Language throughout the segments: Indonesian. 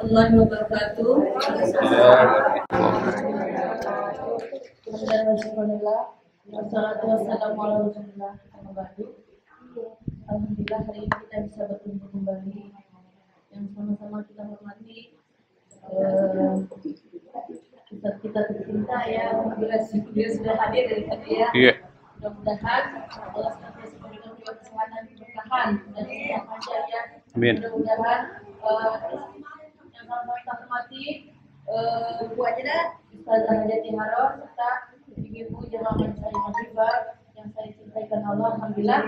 warahmatullahi wabarakatuh. Alhamdulillah, wassalatu wassalamu ala rasulillah. Alhamdulillah hari ini kita bisa bertemu kembali, yang sama-sama kita hormati kita tercinta ya. Alhamdulillah dia sudah hadir dari tadi ya. Mudah-mudahan Allah senantiasa memberikan beliau kesehatan, keberkahan dan sehat panjang ya. Mudah-mudahan yang sama-sama kita hormati Bu Ajedah, Ustazah Hajati Haron serta Ibu Jamaah Majelis Maghribah yang saya cintai karena Allah. Alhamdulillah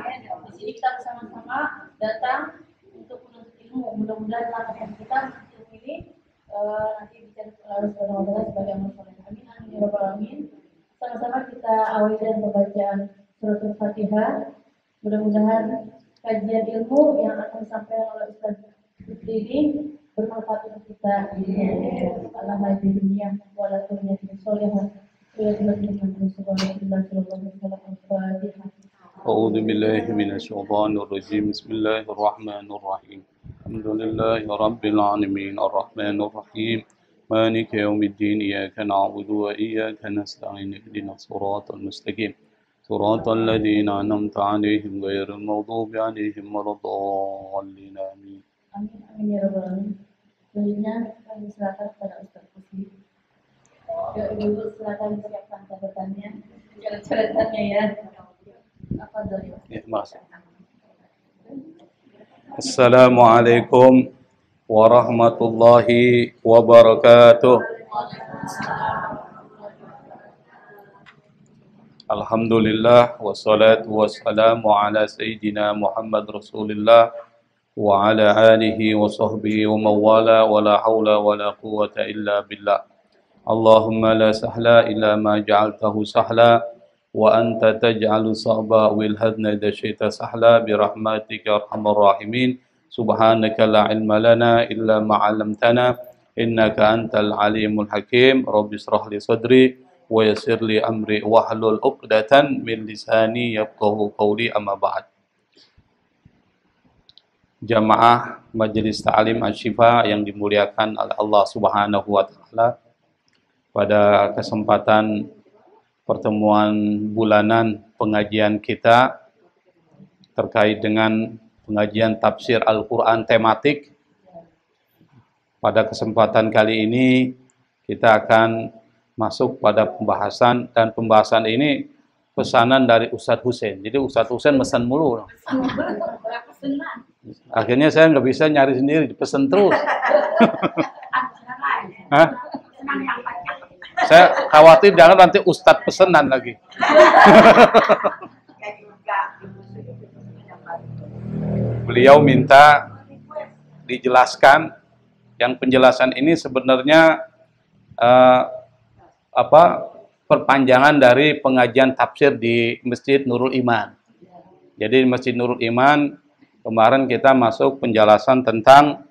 di sini kita bersama-sama datang untuk menuntut ilmu. Mudah-mudahan langkah kita menuntut ilmu ini nanti bicara Allah Subhanahu wa taala sebagai amal saleh. Amin amin ya rabbal alamin. Sama-sama kita awali dengan pembacaan surat Al-Fatihah. Mudah-mudahan kajian ilmu yang akan disampaikan oleh Ustaz Putri ini bermanfaat untuk kita di dunia walaupun dunia solehah. أعوذ بالله من الشيطان الرجيم بسم الله الرحمن الرحيم الحمد لله رب العالمين الرحمن الرحيم مالك يوم الدين إياك نعبد وإياك نستعين اهدنا الصراط المستقيم صراط الذين أنعمت عليهم غير المغضوب عليهم ولا الضالين آمين. Amin ya rabbal alamin. Selanjutnya kami silakan kepada Ustaz Putri. Ibu silakan siapkan catatannya, catatannya ya. Apa dari Mas? Assalamualaikum warahmatullahi wabarakatuh. Alhamdulillah wassalatu wassalamu ala sayyidina Muhammad Rasulillah wa ala alihi wa sahbihi wa mawala wa la hawla wa la quwwata illa billah. Allahumma la sahla illa ma ja'altahu sahla wa anta taj'alu sa'ba wal hadna idza syi'ta sahla bi rahmatika arhamar rahimin. Subhanaka la ilma lana illa ma 'allamtana innaka antal alimul hakim. Rabbi shrah li sadri wa yassir li amri wahlul 'uqdatan min lisani yafqahu qawli. Amma ba'd. Jamaah Majelis Ta'lim Asy-Syifa yang dimuliakan oleh Allah Subhanahu wa taala, pada kesempatan pertemuan bulanan pengajian kita terkait dengan pengajian tafsir Al-Quran tematik, pada kesempatan kali ini kita akan masuk pada pembahasan, dan pembahasan ini pesanan dari Ustadz Husain. Jadi Ustadz Husain pesan mulu. Akhirnya saya nggak bisa nyari sendiri, dipesan terus. Hah? Saya khawatir jangan nanti Ustadz pesenan lagi. Beliau minta dijelaskan, yang penjelasan ini sebenarnya perpanjangan dari pengajian tafsir di Masjid Nurul Iman. Jadi di Masjid Nurul Iman kemarin kita masuk penjelasan tentang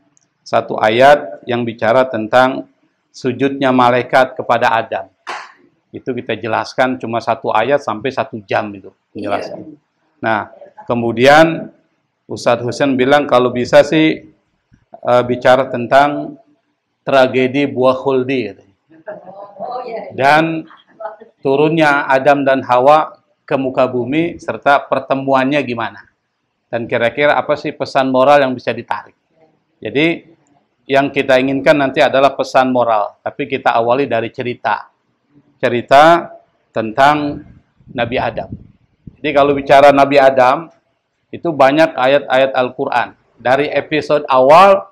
satu ayat yang bicara tentang sujudnya malaikat kepada Adam. Itu kita jelaskan cuma satu ayat sampai 1 jam itu penjelasan. Nah, kemudian Ustadz Husain bilang kalau bisa sih bicara tentang tragedi buah khuldi dan turunnya Adam dan Hawa ke muka bumi serta pertemuannya gimana. Dan kira-kira apa sih pesan moral yang bisa ditarik. Jadi yang kita inginkan nanti adalah pesan moral, tapi kita awali dari cerita tentang Nabi Adam. Jadi kalau bicara Nabi Adam, itu banyak ayat-ayat Al-Quran, dari episode awal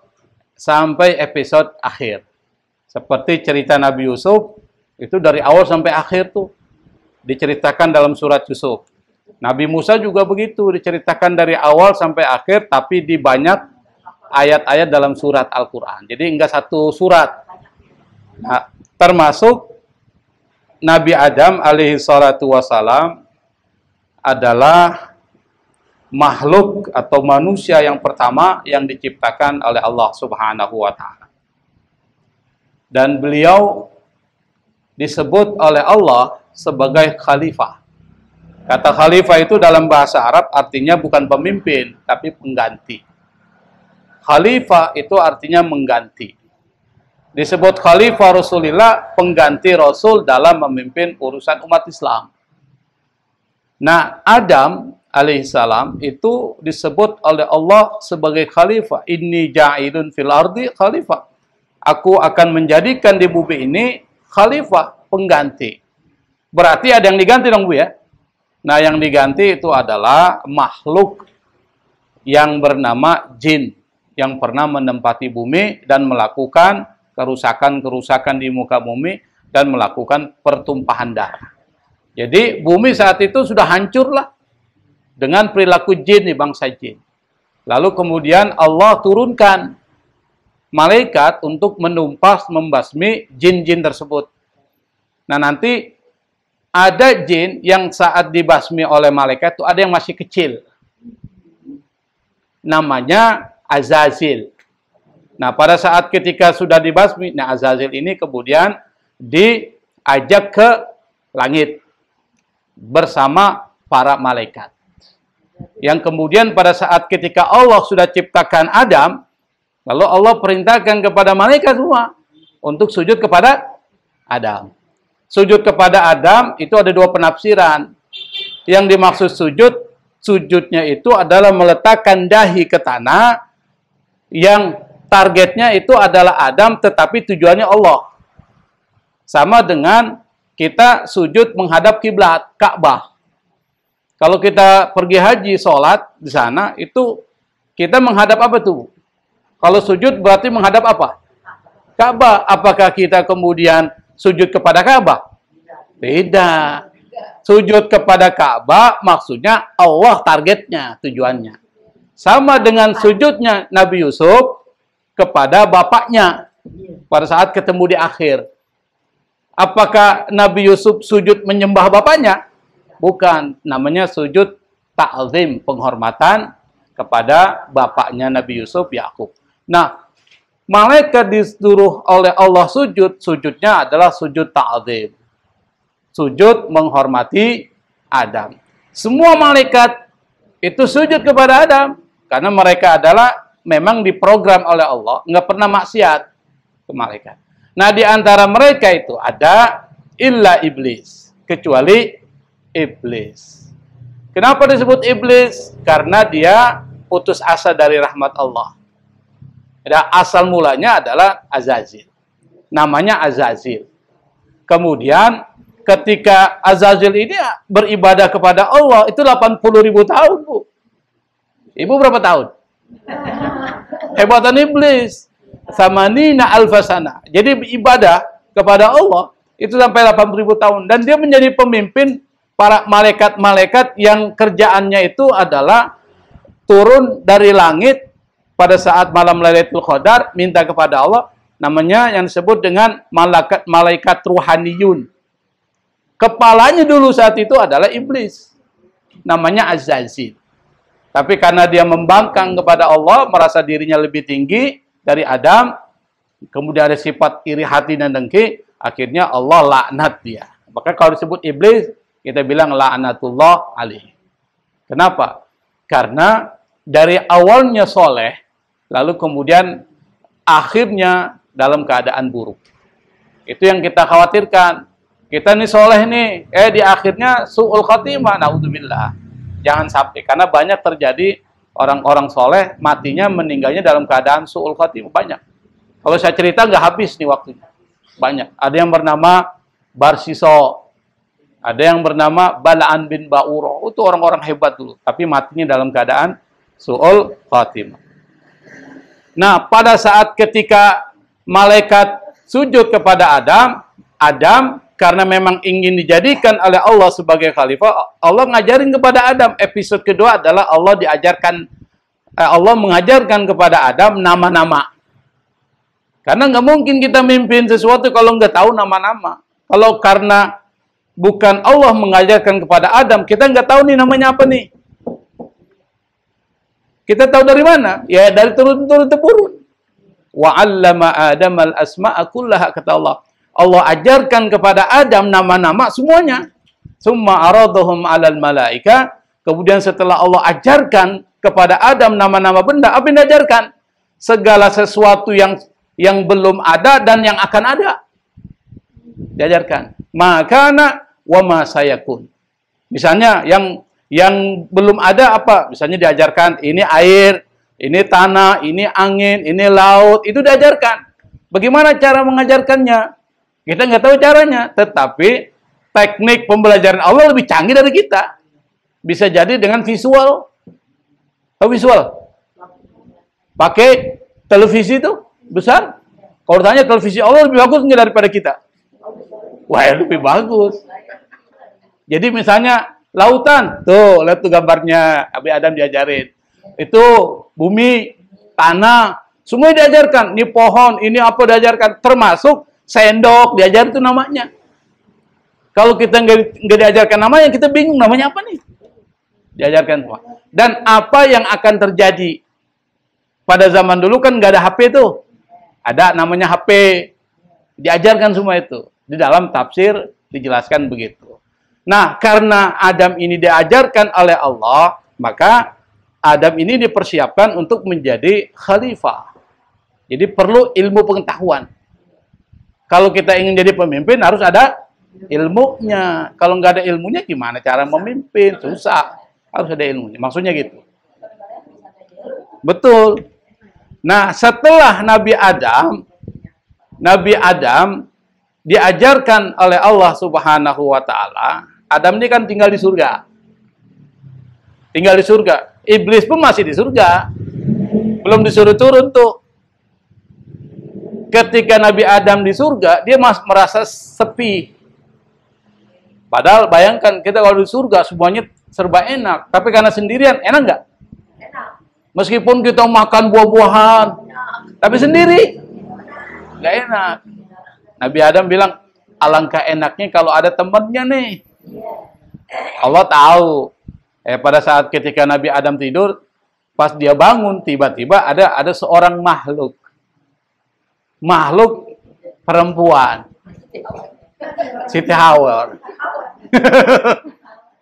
sampai episode akhir. Seperti cerita Nabi Yusuf, itu dari awal sampai akhir tuh diceritakan dalam surat Yusuf. Nabi Musa juga begitu, diceritakan dari awal sampai akhir, tapi di banyak ayat-ayat dalam surat Al-Quran. Jadi enggak satu surat. Nah, termasuk Nabi Adam alaihi salatu wassalam adalah makhluk atau manusia yang pertama yang diciptakan oleh Allah Subhanahu wa taala. Dan beliau disebut oleh Allah sebagai khalifah. Kata khalifah itu dalam bahasa Arab artinya bukan pemimpin, tapi pengganti. Khalifah itu artinya mengganti. Disebut khalifah Rasulullah, pengganti Rasul dalam memimpin urusan umat Islam. Nah, Adam alaihissalam itu disebut oleh Allah sebagai khalifah. Inni ja'ilun fil ardi khalifah. Aku akan menjadikan di bumi ini khalifah, pengganti. Berarti ada yang diganti dong, Bu, ya? Nah, yang diganti itu adalah makhluk yang bernama jin, yang pernah menempati bumi dan melakukan kerusakan-kerusakan di muka bumi dan melakukan pertumpahan darah. Jadi bumi saat itu sudah hancurlah dengan perilaku jin nih, bangsa jin. Lalu kemudian Allah turunkan malaikat untuk menumpas, membasmi jin-jin tersebut. Nah, nanti ada jin yang saat dibasmi oleh malaikat itu ada yang masih kecil. Namanya Azazil. Nah, pada saat ketika sudah dibasmi, nah Azazil ini kemudian diajak ke langit bersama para malaikat. Yang kemudian pada saat ketika Allah sudah ciptakan Adam, lalu Allah perintahkan kepada malaikat semua untuk sujud kepada Adam. Sujud kepada Adam itu ada dua penafsiran. Yang dimaksud sujudnya itu adalah meletakkan dahi ke tanah, yang targetnya itu adalah Adam tetapi tujuannya Allah. Sama dengan kita sujud menghadap kiblat Ka'bah. Kalau kita pergi haji, sholat di sana, itu kita menghadap apa tuh? Kalau sujud berarti menghadap apa? Ka'bah. Apakah kita kemudian sujud kepada Ka'bah? Beda. Sujud kepada Ka'bah maksudnya Allah targetnya, tujuannya. Sama dengan sujudnya Nabi Yusuf kepada bapaknya pada saat ketemu di akhir. Apakah Nabi Yusuf sujud menyembah bapaknya? Bukan, namanya sujud ta'zim, penghormatan kepada bapaknya Nabi Yusuf, Yakub. Nah, malaikat disuruh oleh Allah sujud, sujudnya adalah sujud ta'zim. Sujud menghormati Adam. Semua malaikat itu sujud kepada Adam karena mereka adalah memang diprogram oleh Allah, nggak pernah maksiat ke malaikat. Nah, di antara mereka itu ada illa iblis, kecuali iblis. Kenapa disebut iblis? Karena dia putus asa dari rahmat Allah. Dan asal mulanya adalah Azazil. Namanya Azazil. Kemudian ketika Azazil ini beribadah kepada Allah, itu 80.000 tahun, Bu. Ibu berapa tahun? Hebatan iblis. Samanina alfasana. Jadi ibadah kepada Allah itu sampai 80.000 tahun. Dan dia menjadi pemimpin para malaikat-malaikat yang kerjaannya itu adalah turun dari langit pada saat malam Lailatul Qadar, minta kepada Allah. Namanya yang disebut dengan malaikat ruhaniyun. Kepalanya dulu saat itu adalah iblis. Namanya Azazil. Tapi karena dia membangkang kepada Allah, merasa dirinya lebih tinggi dari Adam, kemudian ada sifat iri hati dan dengki, akhirnya Allah laknat dia. Maka kalau disebut iblis, kita bilang laknatullah alaihi. Kenapa? Karena dari awalnya soleh, lalu kemudian akhirnya dalam keadaan buruk. Itu yang kita khawatirkan. Kita nih soleh nih, di akhirnya su'ul khatimah, naudzubillah. Jangan sampai, karena banyak terjadi orang-orang soleh matinya, meninggalnya dalam keadaan su'ul khatimah, banyak. Kalau saya cerita nggak habis nih waktunya. Banyak. Ada yang bernama Barsiso, ada yang bernama Bala'an bin Ba'uro. Itu orang-orang hebat dulu, tapi matinya dalam keadaan su'ul khatimah. Nah, pada saat ketika malaikat sujud kepada Adam karena memang ingin dijadikan oleh Allah sebagai khalifah, Allah ngajarin kepada Adam. Episode kedua adalah Allah mengajarkan kepada Adam nama-nama. Karena nggak mungkin kita mimpin sesuatu kalau nggak tahu nama-nama. Kalau karena bukan Allah mengajarkan kepada Adam, kita nggak tahu nih namanya apa nih. Kita tahu dari mana? Ya dari turun-temurun. Wa 'allama Adamal asma'a kullaha, kata Allah. Allah ajarkan kepada Adam nama-nama semuanya. Summa aradahum 'alal malaika. Kemudian setelah Allah ajarkan kepada Adam nama-nama benda, apa yang diajarkan? Segala sesuatu yang yang belum ada dan yang akan ada. Diajarkan. Makana wa ma sayakun. Misalnya yang belum ada apa? Misalnya diajarkan ini air, ini tanah, ini angin, ini laut, itu diajarkan. Bagaimana cara mengajarkannya? Kita nggak tahu caranya, tetapi teknik pembelajaran Allah lebih canggih dari kita. Bisa jadi dengan visual. Tahu visual? Pakai televisi itu besar. Kalau tanya televisi Allah lebih bagus nggak daripada kita? Wah, lebih bagus. Jadi misalnya lautan, tuh lihat tuh gambarnya Abi Adam diajarin. Itu bumi, tanah, semua diajarkan. Ini pohon, ini apa diajarkan, termasuk sendok diajar itu namanya. Kalau kita nggak diajarkan namanya, kita bingung namanya apa nih? Diajarkan semua. Dan apa yang akan terjadi? Pada zaman dulu kan nggak ada HP tuh. Ada namanya HP. Diajarkan semua itu. Di dalam tafsir dijelaskan begitu. Nah, karena Adam ini diajarkan oleh Allah, maka Adam ini dipersiapkan untuk menjadi khalifah. Jadi perlu ilmu pengetahuan. Kalau kita ingin jadi pemimpin harus ada ilmunya. Kalau nggak ada ilmunya gimana cara memimpin? Susah. Harus ada ilmunya. Maksudnya gitu. Betul. Nah, setelah Nabi Adam diajarkan oleh Allah Subhanahu wa taala. Adam ini kan tinggal di surga. Tinggal di surga. Iblis pun masih di surga. Belum disuruh turun tuh. Ketika Nabi Adam di surga, dia merasa sepi. Padahal bayangkan kita kalau di surga semuanya serba enak. Tapi karena sendirian, enak nggak? Enak. Meskipun kita makan buah-buahan, tapi sendiri, nggak enak. Nabi Adam bilang, alangkah enaknya kalau ada temannya nih. Allah tahu. Pada saat ketika Nabi Adam tidur, pas dia bangun, tiba-tiba ada seorang makhluk perempuan, Siti Hawa.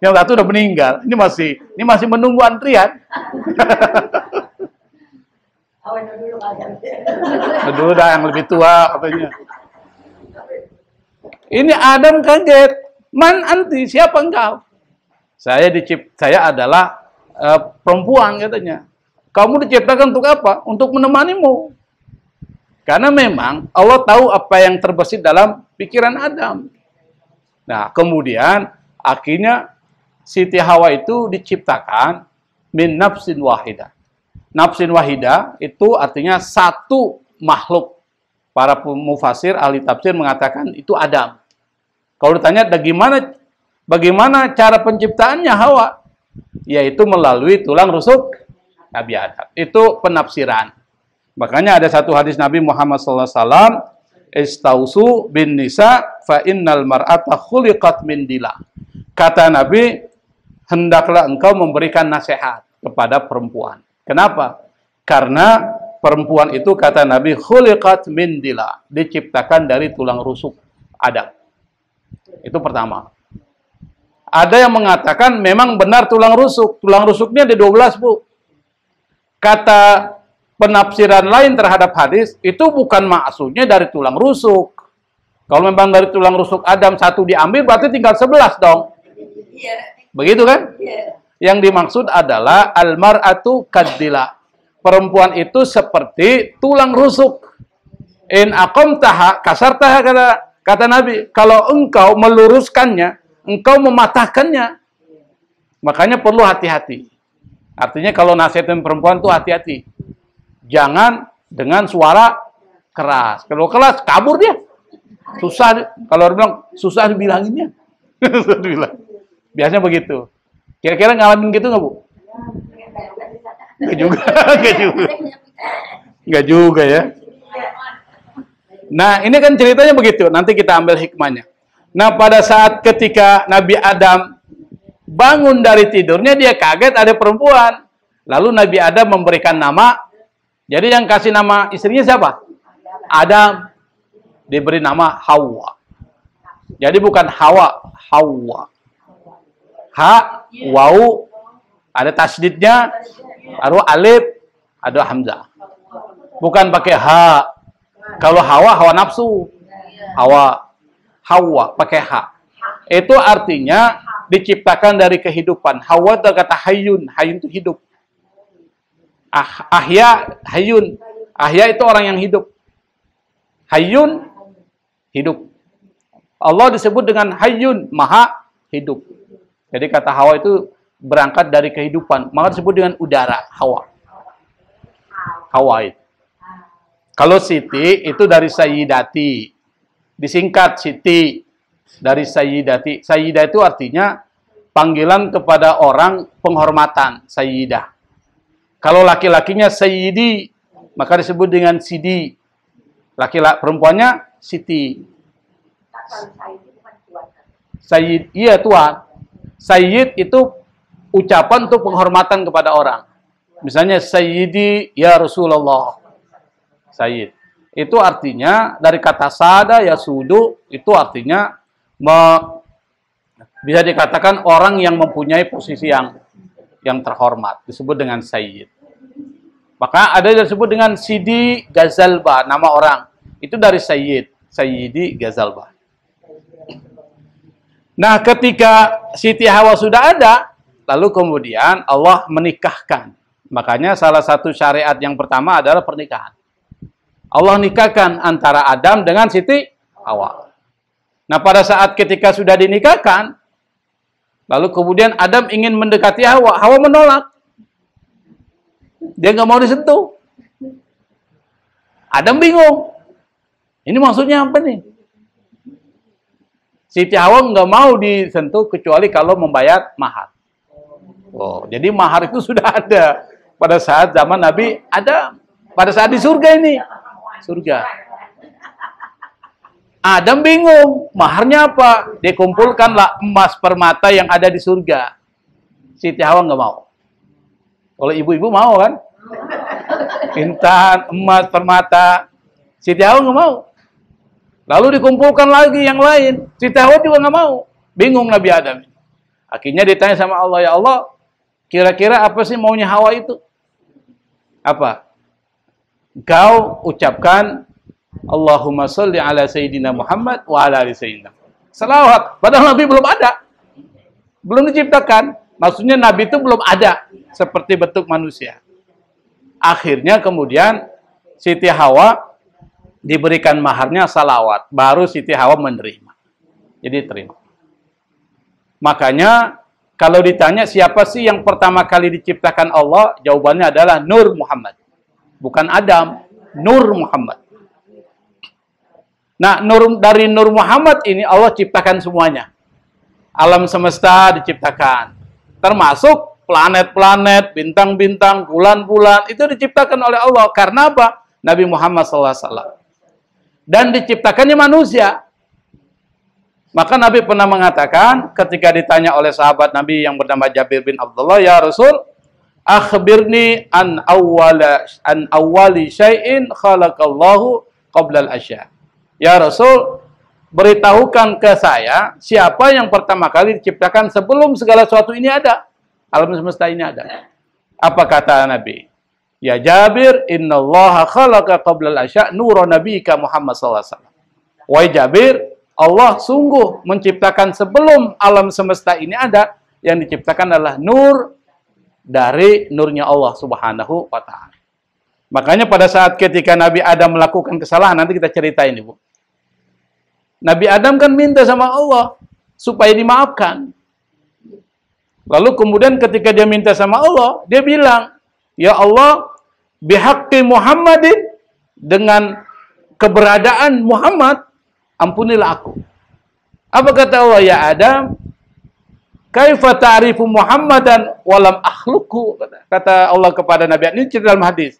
Yang satu udah meninggal, ini masih menunggu antrian. Dulu dah yang lebih tua katanya. Ini Adam kaget. Man anti, siapa engkau? Saya adalah perempuan katanya. Kamu diciptakan untuk apa? Untuk menemanimu. Karena memang Allah tahu apa yang terbesit dalam pikiran Adam. Nah, kemudian akhirnya Siti Hawa itu diciptakan min nafsin wahidah. Nafsin wahidah itu artinya satu makhluk. Para mufasir, ahli tafsir mengatakan itu Adam. Kalau ditanya bagaimana cara penciptaannya Hawa? Yaitu melalui tulang rusuk Nabi Adam. Itu penafsiran. Makanya ada satu hadis Nabi Muhammad SAW, istausu bin nisa fa innal mar'ata khuliqat min dila. Kata Nabi, hendaklah engkau memberikan nasihat kepada perempuan. Kenapa? Karena perempuan itu kata Nabi khuliqat min dila, diciptakan dari tulang rusuk Adam. Itu pertama. Ada yang mengatakan memang benar tulang rusuk. Tulang rusuknya ada 12, Bu. Kata penafsiran lain terhadap hadis, itu bukan maksudnya dari tulang rusuk. Kalau memang dari tulang rusuk Adam satu diambil, berarti tinggal 11 dong. Begitu kan? Yang dimaksud adalah almar'atu kaddila. Perempuan itu seperti tulang rusuk. In aqamtaha kasartaha, kata Nabi. Kalau engkau meluruskannya, engkau mematahkannya. Makanya perlu hati-hati. Artinya kalau nasihatin perempuan tuh hati-hati. Jangan dengan suara keras. Kalau keras, kabur dia. Susah. Kalau orang bilang, susah dibilanginnya. Susah dibilang. Biasanya begitu. Kira-kira ngalamin gitu nggak, Bu? Nggak juga. Nggak juga ya. Nah, ini kan ceritanya begitu. Nanti kita ambil hikmahnya. Nah, pada saat ketika Nabi Adam bangun dari tidurnya, dia kaget ada perempuan. Lalu Nabi Adam memberikan nama. Jadi yang kasih nama istrinya siapa? Adam. Diberi nama Hawa. Jadi bukan Hawa, Hawa. Ha, wau, ada tasdidnya, ada alif, ada hamzah. Bukan pakai ha. Kalau hawa nafsu. Hawa pakai ha. Itu artinya diciptakan dari kehidupan. Hawa itu kata hayyun. Hayyun itu hidup. Ahya, hayyun. Ahya itu orang yang hidup. Hayyun, hidup. Allah disebut dengan hayyun, maha hidup. Jadi kata hawa itu berangkat dari kehidupan. Maka disebut dengan udara, hawa. Hawa itu. Kalau Siti itu dari Sayyidati. Disingkat Siti dari Sayyidati. Sayyidah itu artinya panggilan kepada orang penghormatan, Sayyidah. Kalau laki-lakinya Sayyidi, maka disebut dengan Sidi. Laki-laki perempuannya Siti. Sayyid, iya tuan. Sayyid itu ucapan untuk penghormatan kepada orang. Misalnya Sayyidi ya Rasulullah. Sayyid. Itu artinya dari kata sada ya sudu, itu artinya bisa dikatakan orang yang mempunyai posisi yang terhormat, disebut dengan Sayyid. Maka ada yang disebut dengan Sidi Ghazalba, nama orang. Itu dari Sayyid, Sayyidi Ghazalba. Nah, ketika Siti Hawa sudah ada, lalu kemudian Allah menikahkan. Makanya salah satu syariat yang pertama adalah pernikahan. Allah nikahkan antara Adam dengan Siti Hawa. Nah, pada saat ketika sudah dinikahkan, lalu kemudian Adam ingin mendekati Hawa. Hawa menolak. Dia nggak mau disentuh. Adam bingung. Ini maksudnya apa nih? Siti Hawa nggak mau disentuh kecuali kalau membayar mahar. Oh, jadi mahar itu sudah ada pada saat zaman Nabi Adam. Pada saat di surga ini. Surga. Adam bingung. Maharnya apa? Dikumpulkanlah emas permata yang ada di surga. Siti Hawa nggak mau. Kalau ibu-ibu mau kan? Intan, emas, permata. Siti Hawa nggak mau. Lalu dikumpulkan lagi yang lain. Siti Hawa juga nggak mau. Bingung Nabi Adam. Akhirnya ditanya sama Allah, ya Allah, kira-kira apa sih maunya Hawa itu? Apa? Kau ucapkan Allahumma sholli ala Sayyidina Muhammad wa ala ali Sayyidina. Salawat. Padahal Nabi belum ada. Belum diciptakan. Maksudnya Nabi itu belum ada seperti bentuk manusia. Akhirnya kemudian Siti Hawa diberikan maharnya salawat. Baru Siti Hawa menerima. Jadi terima. Makanya kalau ditanya siapa sih yang pertama kali diciptakan Allah, jawabannya adalah Nur Muhammad. Bukan Adam, Nur Muhammad. Nah, dari Nur Muhammad ini Allah ciptakan semuanya. Alam semesta diciptakan. Termasuk planet-planet, bintang-bintang, bulan-bulan, itu diciptakan oleh Allah. Karena apa? Nabi Muhammad SAW. Dan diciptakannya manusia. Maka Nabi pernah mengatakan, ketika ditanya oleh sahabat Nabi yang bernama Jabir bin Abdullah, ya Rasul, akhbirni an awwali syai'in khalaqallahu qabla al-asya. Ya Rasul, beritahukan ke saya siapa yang pertama kali diciptakan sebelum segala sesuatu ini ada. Alam semesta ini ada. Apa kata Nabi? Ya Jabir, innallaha khalaqa qabla al-asya nura nabiyika Muhammad sallallahu alaihi wasallam. Wahai Jabir, Allah sungguh menciptakan sebelum alam semesta ini ada, yang diciptakan adalah nur dari nurnya Allah Subhanahu wa ta'ala. Makanya pada saat ketika Nabi Adam melakukan kesalahan, nanti kita ceritain ini, Bu. Nabi Adam kan minta sama Allah supaya dimaafkan. Lalu kemudian ketika dia minta sama Allah, dia bilang, ya Allah, bihaqqi Muhammadin, dengan keberadaan Muhammad, ampunilah aku. Apa kata Allah? Ya Adam, kaifa ta'rifu Muhammadan walam akhluqhu, kata Allah kepada Nabi Adam. Ini cerita dalam hadis.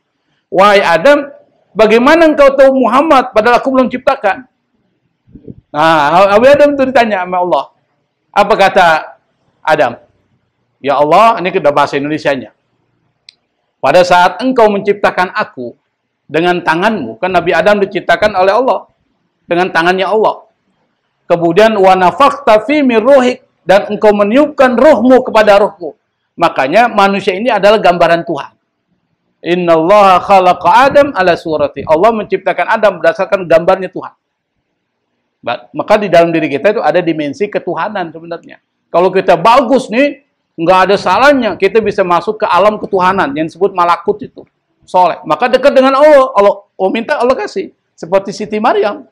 Wahai Adam, bagaimana engkau tahu Muhammad padahal aku belum ciptakan? Nah, Nabi Adam itu ditanya sama Allah. Apa kata Adam? Ya Allah, ini kita bahasa Indonesianya. Pada saat engkau menciptakan aku dengan tanganmu, kan Nabi Adam diciptakan oleh Allah dengan tangannya Allah. Kemudian wa nafakhta fi min ruhik, dan engkau meniupkan ruhmu kepada ruhku. Makanya manusia ini adalah gambaran Tuhan. Innallaha khalaqa Adam ala surati. Allah menciptakan Adam berdasarkan gambarnya Tuhan. Maka di dalam diri kita itu ada dimensi ketuhanan sebenarnya. Kalau kita bagus nih, nggak ada salahnya kita bisa masuk ke alam ketuhanan yang disebut malakut itu. Soleh. Maka dekat dengan Allah. Allah minta, Allah kasih. Seperti Siti Maryam.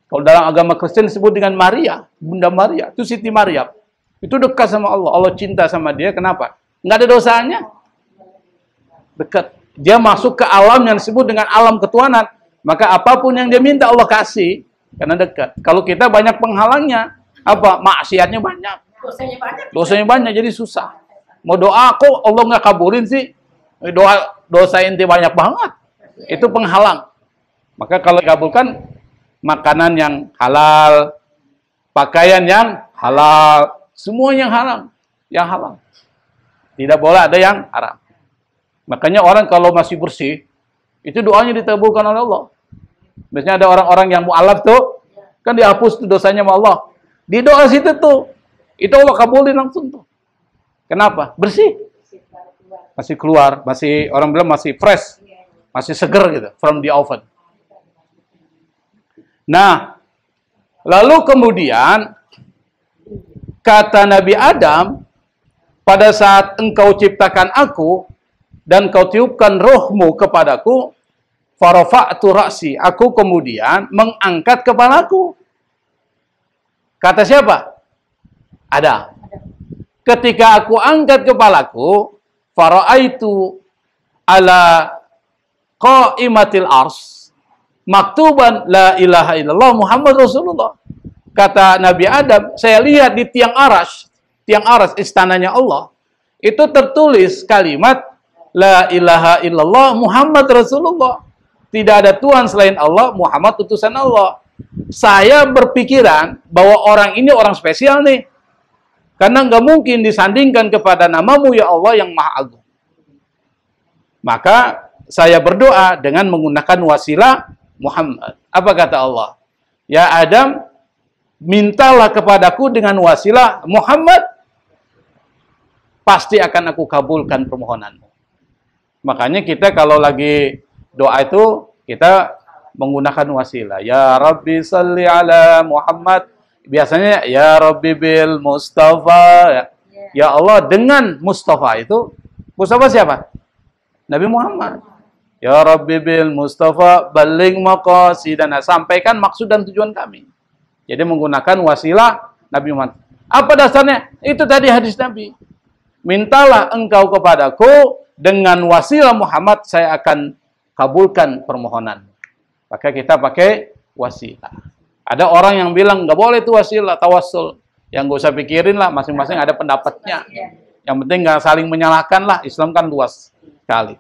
Kalau dalam agama Kristen disebut dengan Maria, Bunda Maria. Itu Siti Maryam. Itu dekat sama Allah. Allah cinta sama dia. Kenapa? Nggak ada dosanya. Dekat. Dia masuk ke alam yang disebut dengan alam ketuhanan. Maka apapun yang dia minta Allah kasih. Karena dekat. Kalau kita banyak penghalangnya, apa? Maksiatnya banyak. Dosanya banyak, jadi susah. Mau doa kok Allah nggak kabulin sih? Dosa inti banyak banget. Itu penghalang. Maka kalau dikabulkan, makanan yang halal, pakaian yang halal, semua yang halal. Yang halal. Tidak boleh ada yang haram. Makanya orang kalau masih bersih, itu doanya dikabulkan oleh Allah. Biasanya ada orang-orang yang mu'alaf tuh, kan dihapus tuh dosanya sama Allah. Di doa situ tuh, itu Allah kabulin langsung tuh. Kenapa? Bersih. Masih keluar, masih orang bilang masih fresh, masih seger gitu, from the oven. Nah, lalu kemudian kata Nabi Adam, pada saat engkau ciptakan aku dan kau tiupkan rohmu kepadaku, farafa'tu ra'si, aku kemudian mengangkat kepalaku. Kata siapa? Adam. Ketika aku angkat kepalaku, fara'aitu ala qaimatil ars maktuban la ilaha illallah Muhammad Rasulullah. Kata Nabi Adam, saya lihat di tiang aras istananya Allah, itu tertulis kalimat la ilaha illallah Muhammad Rasulullah. Tidak ada Tuhan selain Allah, Muhammad utusan Allah. Saya berpikiran bahwa orang ini orang spesial nih. Karena nggak mungkin disandingkan kepada namamu ya Allah yang Maha Agung. Maka saya berdoa dengan menggunakan wasilah Muhammad. Apa kata Allah? Ya Adam, mintalah kepadaku dengan wasilah Muhammad, pasti akan aku kabulkan permohonanmu. Makanya kita kalau lagi doa itu, kita menggunakan wasilah. Ya Rabbi salli ala Muhammad. Biasanya ya Rabbi bil Mustafa. Ya Allah dengan Mustafa itu. Mustafa siapa? Nabi Muhammad. Ya Rabbi bil Mustafa baligh maqasidana. Sampaikan maksud dan tujuan kami. Jadi menggunakan wasilah Nabi Muhammad. Apa dasarnya? Itu tadi hadis Nabi. Mintalah engkau kepadaku dengan wasilah Muhammad, saya akan kabulkan permohonan. Maka kita pakai wasilah. Ada orang yang bilang nggak boleh itu wasilah, tawassul. Yang nggak usah pikirin lah, masing-masing ada pendapatnya. Yang penting nggak saling menyalahkan lah. Islam kan luas sekali.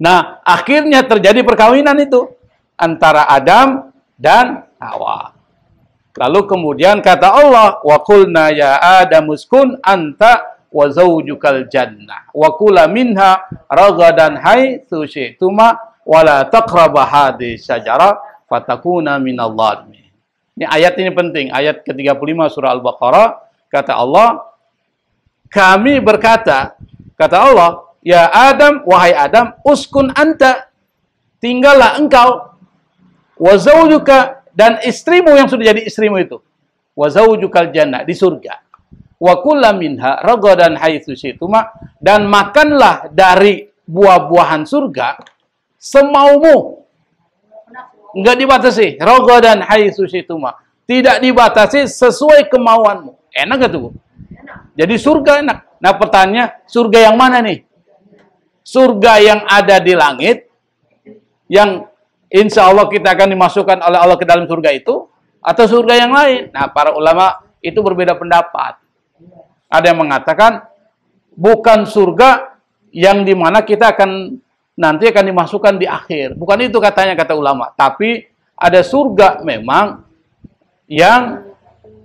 Nah, akhirnya terjadi perkawinan itu antara Adam dan Hawa. Lalu kemudian kata Allah, wa qulna ya Adam uskun anta wa zawjukal jannah wa kula minha ragadan haitsu syi'tuma wa la taqrabu hadhihi syajarah fatakuna minal zalimin. Ini ayat ini penting, ayat ke-35 surah Al-Baqarah. Kata Allah, kami berkata, kata Allah, ya Adam, wahai Adam, uskun anta, tinggallah engkau, wa zawjuka, dan istrimu yang sudah jadi istrimu itu, wa zawjukal jannah, di surga, wa kulla minha ragadan haitsu syi'tuma, dan makanlah dari buah-buahan surga semaumu. Enggak dibatasi, ragadan haitsu syi'tuma, tidak dibatasi sesuai kemauanmu. Enak gak tuh? Jadi surga enak. Nah pertanyaannya, surga yang mana nih? Surga yang ada di langit, yang insya Allah kita akan dimasukkan oleh Allah ke dalam surga itu, atau surga yang lain? Nah para ulama itu berbeda pendapat. Ada yang mengatakan bukan surga yang dimana kita akan nanti akan dimasukkan di akhir. Bukan itu katanya, kata ulama. Tapi ada surga memang yang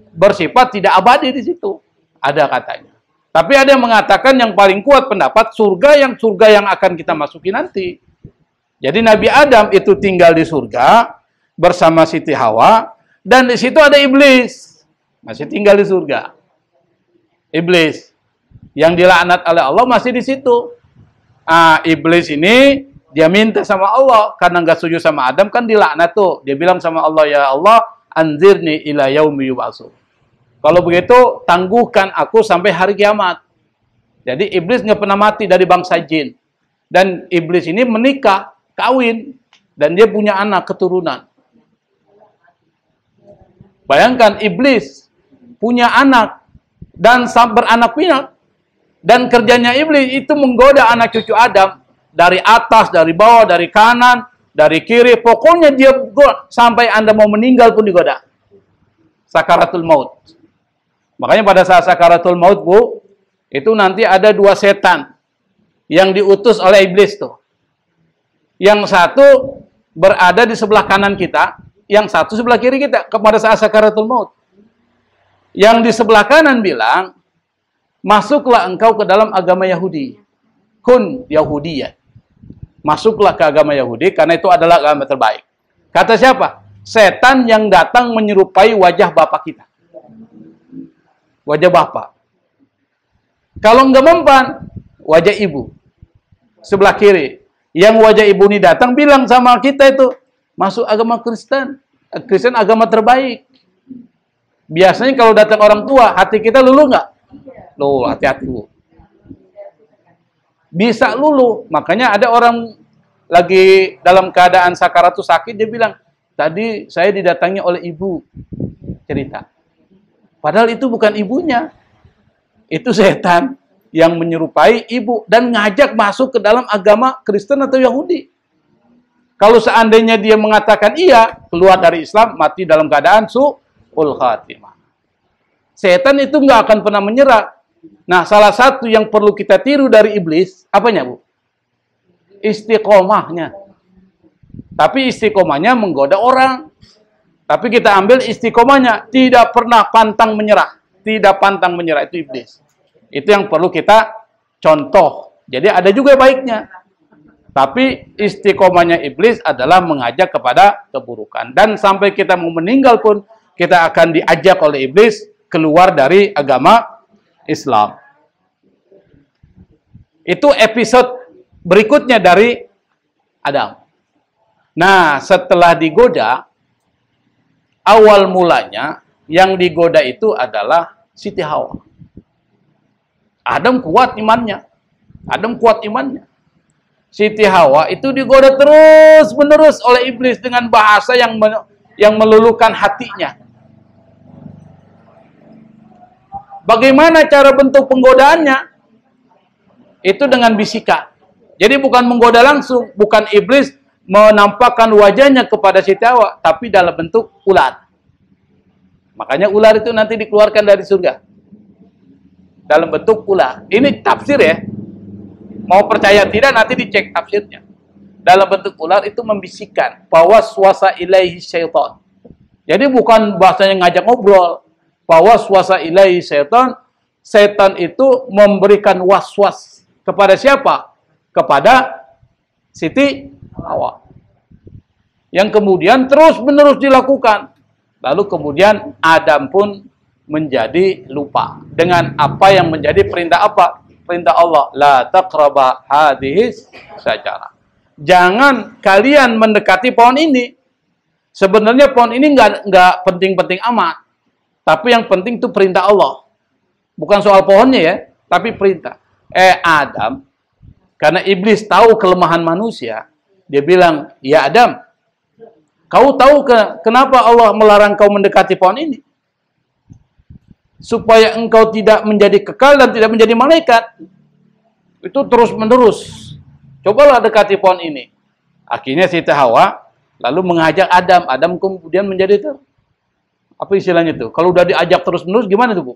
bersifat tidak abadi di situ. Ada katanya. Tapi ada yang mengatakan yang paling kuat pendapat surga yang akan kita masuki nanti. Jadi Nabi Adam itu tinggal di surga bersama Siti Hawa, dan di situ ada iblis masih tinggal di surga. Iblis yang dilaknat oleh Allah masih di situ. Iblis ini dia minta sama Allah karena nggak setuju sama Adam, kan dilaknat tuh. Dia bilang sama Allah, ya Allah, anzirni ila yaumi yub'atsun. Kalau begitu tangguhkan aku sampai hari kiamat. Jadi iblis nggak pernah mati dari bangsa jin. Dan iblis ini menikah, kawin, dan dia punya anak keturunan. Bayangkan iblis punya anak dan beranak pinak, dan kerjanya iblis itu menggoda anak cucu Adam dari atas, dari bawah, dari kanan, dari kiri. Pokoknya dia sampai Anda mau meninggal pun digoda. Sakaratul maut. Makanya pada saat sakaratul maut, Bu, itu nanti ada 2 setan yang diutus oleh iblis tuh. Yang satu berada di sebelah kanan kita, yang satu sebelah kiri kita kepada saat sakaratul maut. Yang di sebelah kanan bilang, masuklah engkau ke dalam agama Yahudi. Kun Yahudiyah. Masuklah ke agama Yahudi karena itu adalah agama terbaik. Kata siapa? Setan yang datang menyerupai wajah bapak kita. Wajah bapak. Kalau enggak mempan, wajah ibu. Sebelah kiri. Yang wajah ibu ini datang bilang sama kita itu, masuk agama Kristen. Kristen agama terbaik. Biasanya kalau datang orang tua, hati kita luluh nggak? Loh, hati-hati, Bu. Bisa luluh. Makanya ada orang lagi dalam keadaan sakaratul sakit, dia bilang, tadi saya didatangi oleh ibu. Cerita. Padahal itu bukan ibunya. Itu setan yang menyerupai ibu dan ngajak masuk ke dalam agama Kristen atau Yahudi. Kalau seandainya dia mengatakan iya, keluar dari Islam, mati dalam keadaan su'ul khatimah. Setan itu nggak akan pernah menyerah. Nah, salah satu yang perlu kita tiru dari iblis, apanya, Bu? Istiqomahnya. Tapi istiqomahnya menggoda orang. Tapi kita ambil istiqomahnya, tidak pernah pantang menyerah. Tidak pantang menyerah, itu iblis. Itu yang perlu kita contoh. Jadi ada juga baiknya. Tapi istiqomahnya iblis adalah mengajak kepada keburukan. Dan sampai kita mau meninggal pun, kita akan diajak oleh iblis keluar dari agama Islam. Itu episode berikutnya dari Adam. Nah, setelah digoda, awal mulanya yang digoda itu adalah Siti Hawa. Adam kuat imannya. Adam kuat imannya. Siti Hawa itu digoda terus-menerus oleh iblis dengan bahasa yang meluluhkan hatinya. Bagaimana cara bentuk penggodaannya? Itu dengan bisikan. Jadi bukan menggoda langsung, bukan iblis menampakkan wajahnya kepada Siti Hawa, tapi dalam bentuk ular. Makanya ular itu nanti dikeluarkan dari surga. Dalam bentuk ular. Ini tafsir ya. Mau percaya tidak nanti dicek tafsirnya. Dalam bentuk ular itu membisikkan bahwa swasa ilaihi syaitan. Jadi bukan bahasanya ngajak ngobrol. Bahwa swasa ilaihi syaitan, setan itu memberikan was-was kepada siapa? Kepada Siti Hawa. Yang kemudian terus-menerus dilakukan. Lalu kemudian Adam pun menjadi lupa dengan apa yang menjadi perintah apa? Perintah Allah, la taqraba hadhis syajarah. Jangan kalian mendekati pohon ini. Sebenarnya pohon ini nggak penting-penting amat. Tapi yang penting itu perintah Allah. Bukan soal pohonnya ya, tapi perintah. Adam, karena iblis tahu kelemahan manusia, dia bilang, ya Adam, kau tahu kenapa Allah melarang kau mendekati pohon ini? Supaya engkau tidak menjadi kekal dan tidak menjadi malaikat. Itu terus-menerus. Cobalah dekati pohon ini. Akhirnya Siti Hawa lalu mengajak Adam. Adam kemudian menjadi apa istilahnya itu? Kalau udah diajak terus-menerus gimana tuh, Bu?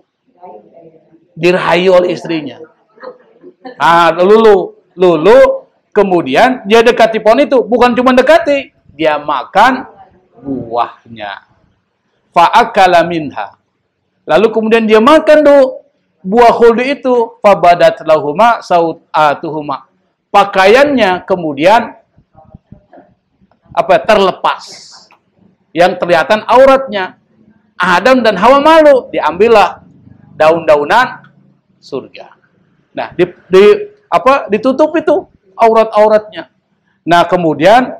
Dirayu oleh istrinya. Lulu kemudian dia dekati pohon itu. Bukan cuma dekati, dia makan buahnya. Fa'akala minha. Lalu kemudian dia makan buah khuldi itu, fabadat lahuma sau'atuhuma. Pakaiannya kemudian terlepas. Yang kelihatan auratnya. Adam dan Hawa malu, diambillah daun-daunan surga. Nah, ditutup itu aurat-auratnya. Nah, kemudian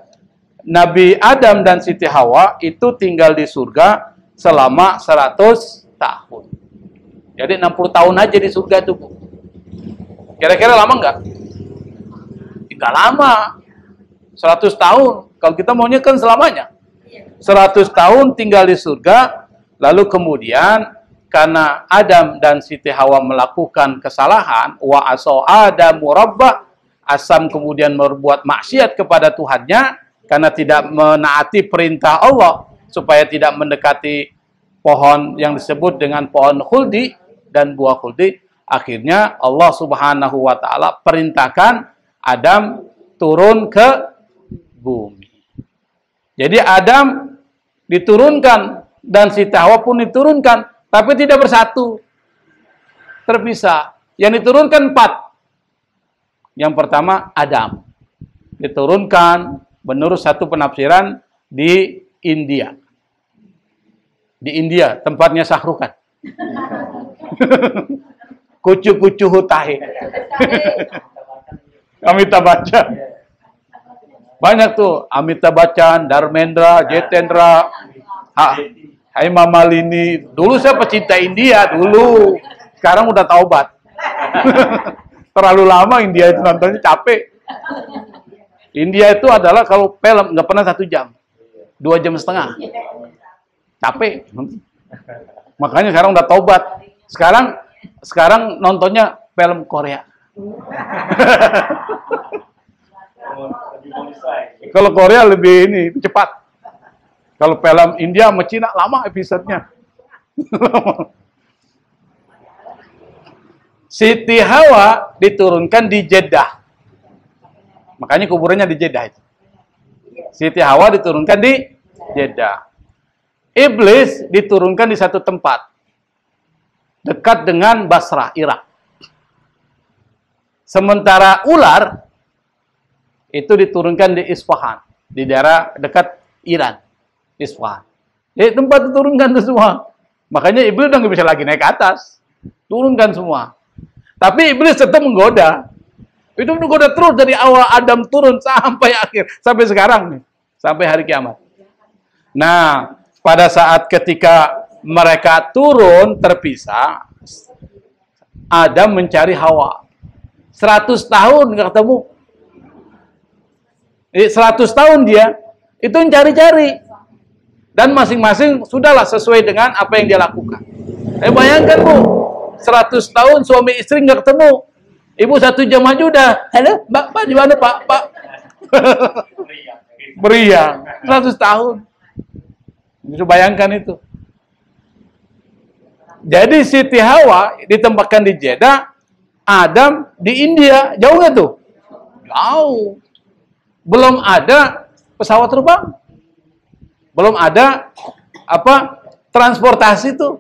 Nabi Adam dan Siti Hawa itu tinggal di surga selama 100 tahun. Jadi 60 tahun aja di surga itu, Bu. Kira-kira lama nggak? Nggak lama. 100 tahun. Kalau kita maunya kan selamanya. 100 tahun tinggal di surga, lalu kemudian karena Adam dan Siti Hawa melakukan kesalahan, wa asau Adamu rabbah, Asam kemudian berbuat maksiat kepada Tuhannya karena tidak menaati perintah Allah supaya tidak mendekati pohon yang disebut dengan pohon khuldi dan buah khuldi. Akhirnya Allah Subhanahu wa taala perintahkan Adam turun ke bumi. Jadi Adam diturunkan dan Siti Hawa pun diturunkan, tapi tidak bersatu, terpisah. Yang diturunkan 4. Yang pertama Adam diturunkan menurut satu penafsiran di India. Di India tempatnya Sahrukan. Kucu-kucu hutahe. Amitabh Bachchan. Banyak tuh Amitabh Bachchan, Dharmendra, Jitendra, Hema Malini. Dulu saya pecinta India dulu. Sekarang udah taubat. Terlalu lama India itu nontonnya, capek. India itu adalah kalau film nggak pernah 1 jam, 2,5 jam. Capek. Makanya sekarang udah taubat. Sekarang nontonnya film Korea. Kalau Korea lebih ini cepat. Kalau film India sama Cina lama episodenya. Siti Hawa diturunkan di Jeddah. Makanya kuburannya di Jeddah. Siti Hawa diturunkan di Jeddah. Iblis diturunkan di satu tempat dekat dengan Basrah, Irak. Sementara ular itu diturunkan di Isfahan, di daerah dekat Iran, Isfahan. Jadi tempat diturunkan itu semua. Makanya iblis udah nggak bisa lagi naik ke atas, turunkan semua. Tapi iblis tetap menggoda. Itu menggoda terus dari awal Adam turun sampai akhir, sampai sekarang nih, sampai hari kiamat. Nah, pada saat ketika mereka turun terpisah, Adam mencari Hawa. 100 tahun nggak ketemu. 100 tahun dia itu mencari-cari. Dan masing-masing sudahlah sesuai dengan apa yang dia lakukan. Bayangkan, Bu, 100 tahun suami istri nggak ketemu. Ibu 1 jam aja udah, halo, Pak di mana Pak? Meriang. 100 tahun. Bisa bayangkan itu. Jadi Siti Hawa ditempatkan di Jeddah, Adam di India. Jauh nggak tuh? Jauh. Belum ada pesawat terbang. Belum ada transportasi tuh.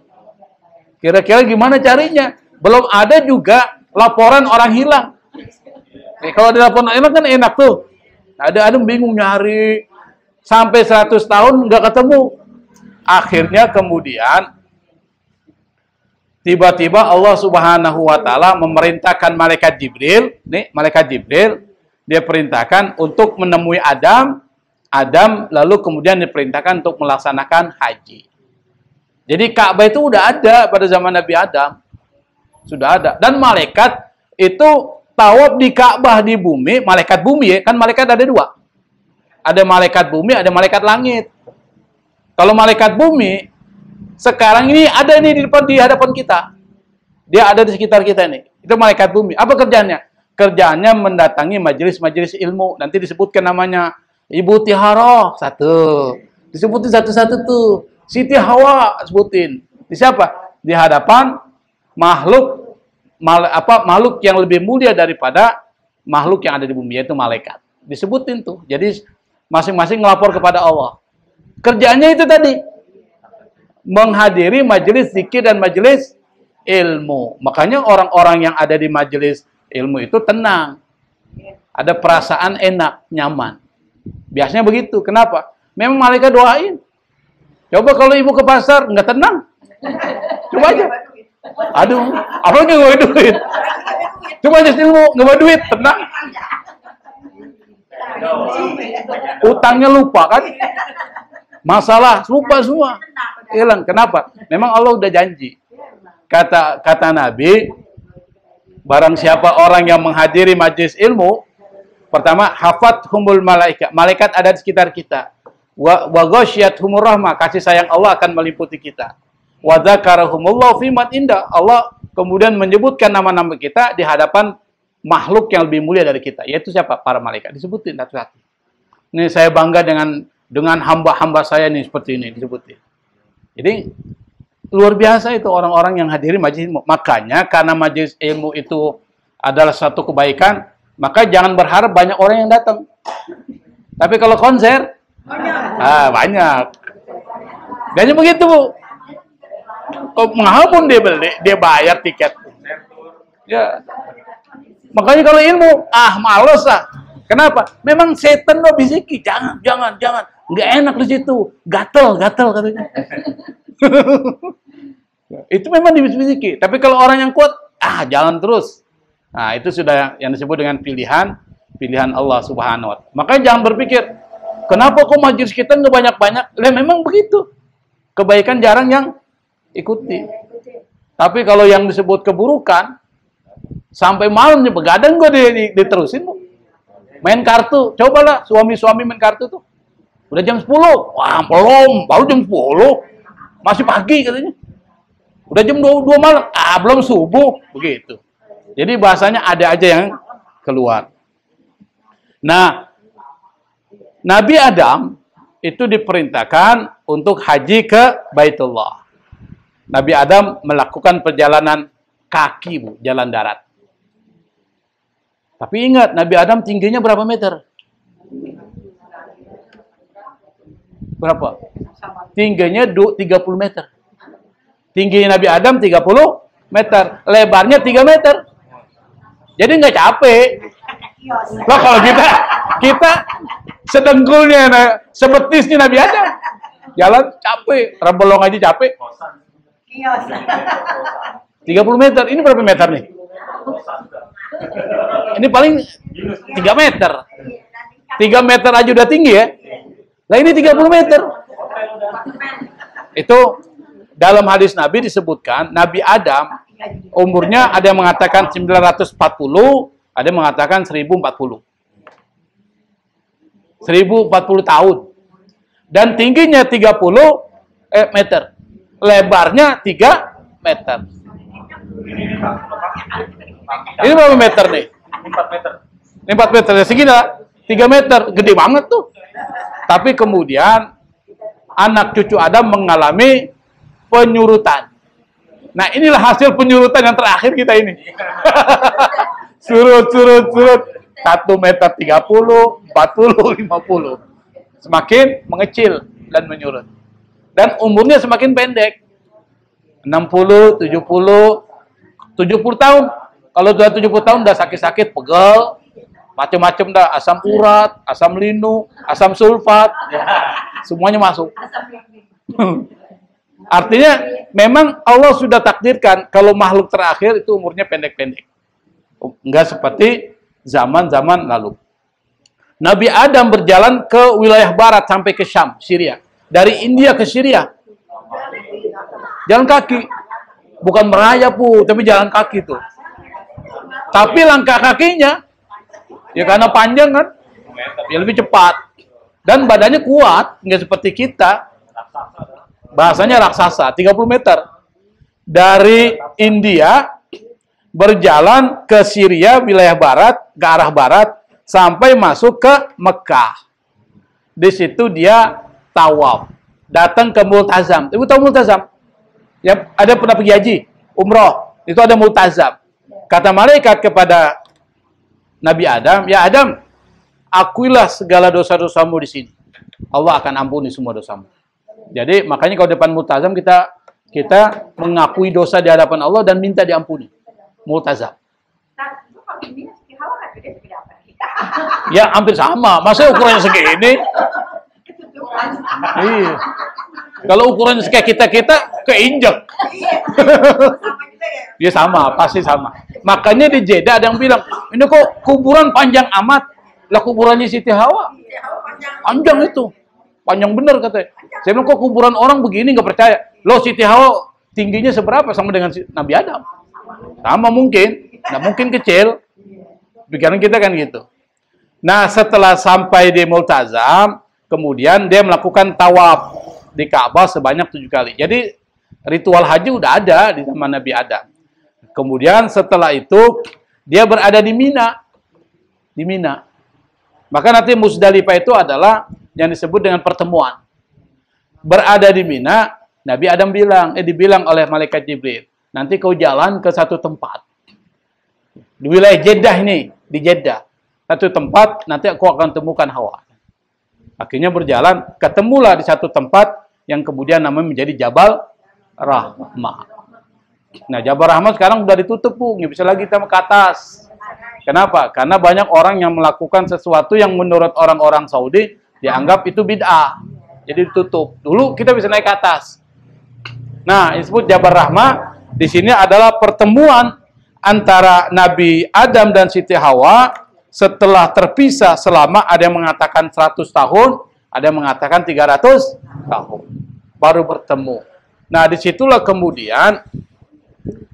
Kira-kira gimana carinya? Belum ada juga laporan orang hilang. Kalau ada laporan hilang kan enak tuh. Ada bingung nyari sampai 100 tahun nggak ketemu. Akhirnya kemudian tiba-tiba Allah Subhanahu wa taala memerintahkan malaikat Jibril, dia perintahkan untuk menemui Adam lalu kemudian diperintahkan untuk melaksanakan haji. Jadi Ka'bah itu udah ada pada zaman Nabi Adam. Sudah ada. Dan malaikat itu tawaf di Ka'bah di bumi, malaikat bumi ya, kan malaikat ada 2. Ada malaikat bumi, ada malaikat langit. Kalau malaikat bumi sekarang ini ada nih di hadapan kita. Dia ada di sekitar kita nih. Itu malaikat bumi. Apa kerjanya? Kerjaannya mendatangi majelis-majelis ilmu. Nanti disebutkan namanya Ibu Tiharoh satu. Disebutin satu-satu tuh. Siti Hawa sebutin. Di siapa? Di hadapan makhluk yang lebih mulia daripada makhluk yang ada di bumi, yaitu malaikat. Disebutin tuh. Jadi masing-masing ngelapor kepada Allah. Kerjaannya itu tadi. Menghadiri majelis zikir dan majelis ilmu. Makanya orang-orang yang ada di majelis ilmu itu tenang. Ada perasaan enak, nyaman. Biasanya begitu. Kenapa? Memang malaikat doain. Coba kalau ibu ke pasar, nggak tenang. Coba aja. Aduh, apa nggak bawa duit? Coba aja ilmu, nggak bawa duit, tenang. Utangnya lupa kan? Masalah lupa semua. Hilang. Kenapa? Memang Allah udah janji. Kata Nabi, barang siapa orang yang menghadiri majelis ilmu, pertama, hafathumul malaikat. Malaikat ada di sekitar kita. Wa ghasyiyatuhumur rahmah. Kasih sayang Allah akan meliputi kita. Wa dzakarahumullahu fi man indah. Allah kemudian menyebutkan nama-nama kita di hadapan makhluk yang lebih mulia dari kita. Yaitu siapa? Para malaikat. Disebutin satu-satu. Ini saya bangga dengan hamba-hamba saya nih seperti ini disebutin. Jadi luar biasa itu orang-orang yang hadiri majelis ilmu. Makanya karena majelis ilmu itu adalah satu kebaikan, maka jangan berharap banyak orang yang datang. Tapi kalau konser, banyak. Biasanya begitu, Bu. Mahal pun dia beli, dia bayar tiket. Ya. Makanya kalau ilmu, males lah. Kenapa? Memang setan lo bisiki, jangan. Nggak enak di situ, gatel katanya. Itu memang dibisiki. Tapi kalau orang yang kuat, jalan terus. Nah, itu sudah yang disebut dengan pilihan Allah Subhanahu wa Ta'ala. Makanya jangan berpikir, kenapa kok majelis kita nggak banyak-banyak? Memang begitu. Kebaikan jarang yang ikuti. Tapi kalau yang disebut keburukan, sampai malamnya begadang gue diterusin. Main kartu, cobalah suami-suami main kartu tuh. Udah jam 10, wah belum, baru jam 10. Masih pagi katanya. Udah jam 2 malam, belum subuh, begitu. Jadi bahasanya ada aja yang keluar. Nah, Nabi Adam itu diperintahkan untuk haji ke Baitullah. Nabi Adam melakukan perjalanan kaki, Bu, jalan darat. Tapi ingat, Nabi Adam tingginya berapa meter? Berapa? Tingginya 30 meter. Tinggi Nabi Adam 30 meter. Lebarnya 3 meter. Jadi nggak capek. Loh kalau kita sedengkulnya, sebetisnya Nabi Adam. Jalan capek. Rembolong aja capek. 30 meter. Ini berapa meter nih? Ini paling 3 meter. 3 meter aja udah tinggi ya. Nah ini 30 meter. Itu dalam hadis Nabi disebutkan, Nabi Adam umurnya ada yang mengatakan 940, ada yang mengatakan 1040. 1040 tahun. Dan tingginya 30 meter. Lebarnya 3 meter. Ini berapa meter nih? 4 meter. Ini 4 meter. Segini lah. 3 meter. Gede banget tuh. Tapi kemudian anak cucu Adam mengalami penyurutan. Nah, inilah hasil penyurutan yang terakhir kita ini. Surut. 1 meter 30, 40, 50. Semakin mengecil dan menyurut. Dan umurnya semakin pendek. 60, 70 tahun. Kalau sudah 70 tahun udah sakit-sakit, pegel, macam-macam dah, asam urat, asam linu, asam sulfat, semuanya masuk. Artinya memang Allah sudah takdirkan kalau makhluk terakhir itu umurnya pendek-pendek. Enggak seperti zaman-zaman lalu. Nabi Adam berjalan ke wilayah barat sampai ke Syam, Syria. Dari India ke Syria. Jalan kaki. Bukan merayap, tapi jalan kaki tuh. Tapi langkah kakinya, ya karena panjang kan, ya lebih cepat. Dan badannya kuat, nggak seperti kita. Bahasanya raksasa, 30 meter. Dari India, berjalan ke Syria, wilayah barat, ke arah barat, sampai masuk ke Mekah. Di situ dia tawaf. Datang ke Multazam. Ibu tahu Multazam? Ya, ada pernah pergi haji, umroh, itu ada multazam. Kata malaikat kepada Nabi Adam, ya Adam, akuilah segala dosa-dosamu di sini. Allah akan ampuni semua dosamu. Jadi makanya kalau depan multazam kita mengakui dosa di hadapan Allah dan minta diampuni. Multazam. Ya hampir sama. Masa ukurannya segini? Iya. Kalau ukurannya kayak kita keinjek. Dia sama, pasti sama. Makanya di Jeddah ada yang bilang, ini kok kuburan panjang amat. Lah kuburannya Siti Hawa. Panjang itu. Panjang bener katanya. Saya bilang, kok kuburan orang begini, nggak percaya. Loh, Siti Hawa tingginya seberapa sama dengan Nabi Adam? Sama mungkin. Nah, mungkin kecil. Pikiran kita kan gitu. Nah, setelah sampai di Multazam, kemudian dia melakukan tawaf di Ka'bah sebanyak 7 kali. Jadi, ritual haji udah ada di zaman Nabi Adam. Kemudian setelah itu, dia berada di Mina. Di Mina. Maka nanti Musdalifah itu adalah yang disebut dengan pertemuan. Berada di Mina, Nabi Adam dibilang oleh malaikat Jibril, nanti kau jalan ke satu tempat. Di wilayah Jeddah ini, di Jeddah. Satu tempat, nanti aku akan temukan Hawa. Akhirnya berjalan, ketemulah di satu tempat yang kemudian namanya menjadi Jabal Rahmah. Nah, Jabal Rahmah sekarang sudah ditutup, Bu. Nggak bisa lagi kita ke atas. Kenapa? Karena banyak orang yang melakukan sesuatu yang menurut orang-orang Saudi dianggap itu bid'ah. Jadi ditutup. Dulu kita bisa naik ke atas. Nah, disebut Jabal Rahmah. Di sini adalah pertemuan antara Nabi Adam dan Siti Hawa setelah terpisah selama ada yang mengatakan 100 tahun, ada yang mengatakan 300 tahun. Baru bertemu. Nah, disitulah kemudian